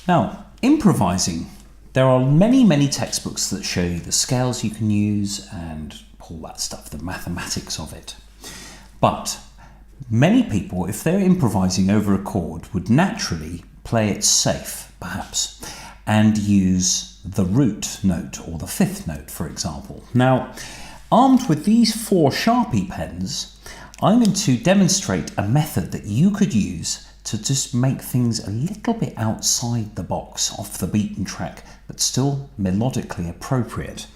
Now, improvising. There are many textbooks that show you the scales you can use and all that stuff, the mathematics of it. But many people, if they're improvising over a chord, would naturally play it safe, perhaps, and use the root note or the fifth note, for example. Now, armed with these 4 Sharpie pens, I'm going to demonstrate a method that you could use to just make things a little bit outside the box, off the beaten track, but still melodically appropriate.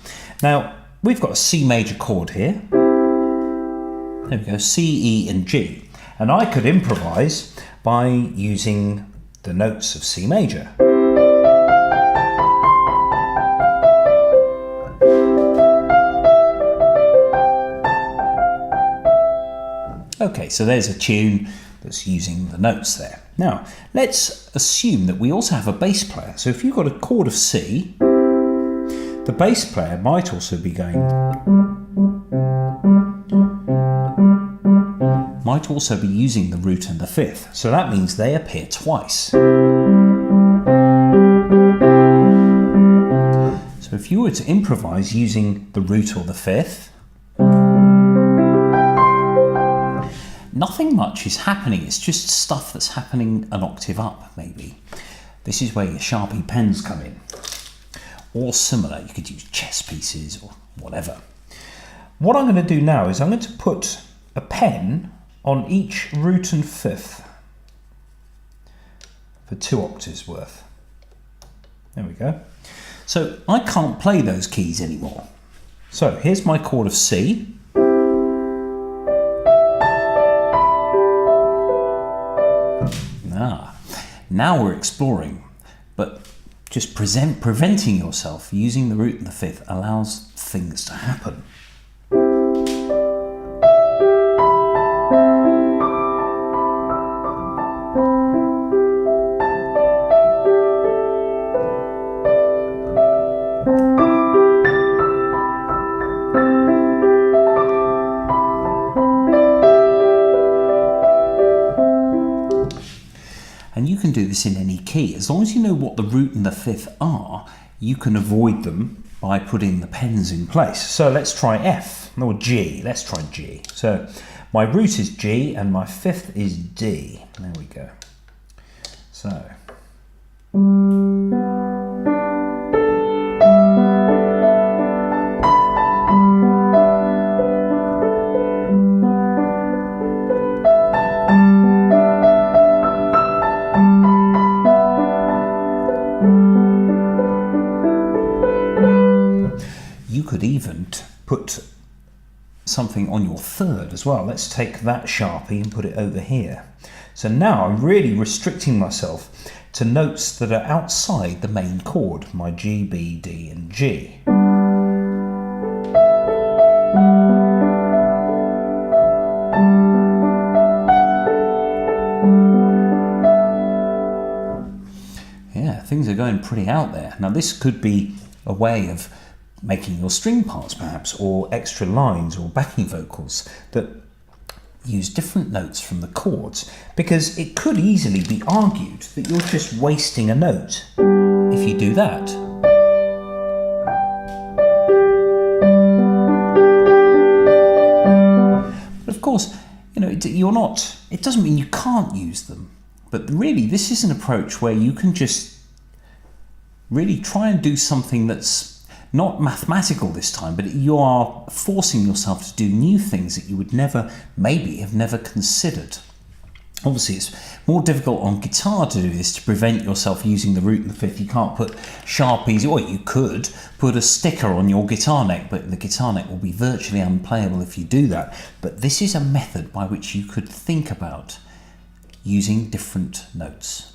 Now, we've got a C major chord here. There we go, C, E and G. And I could improvise by using the notes of C major. Okay, so there's a tune that's using the notes there. Now, let's assume that we also have a bass player. So if you've got a chord of C, the bass player might also be going, might also be using the root and the fifth. So that means they appear twice. So if you were to improvise using the root or the fifth, nothing much is happening, it's just stuff that's happening an octave up, maybe. This is where your Sharpie pens come in. Or similar, you could use chess pieces or whatever. What I'm going to do now is I'm going to put a pen on each root and fifth for 2 octaves worth. There we go. So I can't play those keys anymore. So here's my chord of C. Now we're exploring, but just preventing yourself using the root and the fifth allows things to happen. And you can do this in any key. As long as you know what the root and the fifth are, you can avoid them by putting the pens in place. So let's try F, or G. Let's try G. So my root is G and my fifth is D. There we go. So. You could even put something on your third as well. Let's take that Sharpie and put it over here. So now I'm really restricting myself to notes that are outside the main chord, my G, B, D and G. Yeah, things are going pretty out there. Now this could be a way of making your string parts perhaps, or extra lines or backing vocals that use different notes from the chords, because it could easily be argued that you're just wasting a note if you do that. But of course, you know, it doesn't mean you can't use them, but really this is an approach where you can just really try and do something that's not mathematical this time, but you are forcing yourself to do new things that you would maybe have never considered. Obviously, it's more difficult on guitar to do this, to prevent yourself using the root and the fifth. You can't put Sharpies, or you could put a sticker on your guitar neck, but the guitar neck will be virtually unplayable if you do that. But this is a method by which you could think about using different notes.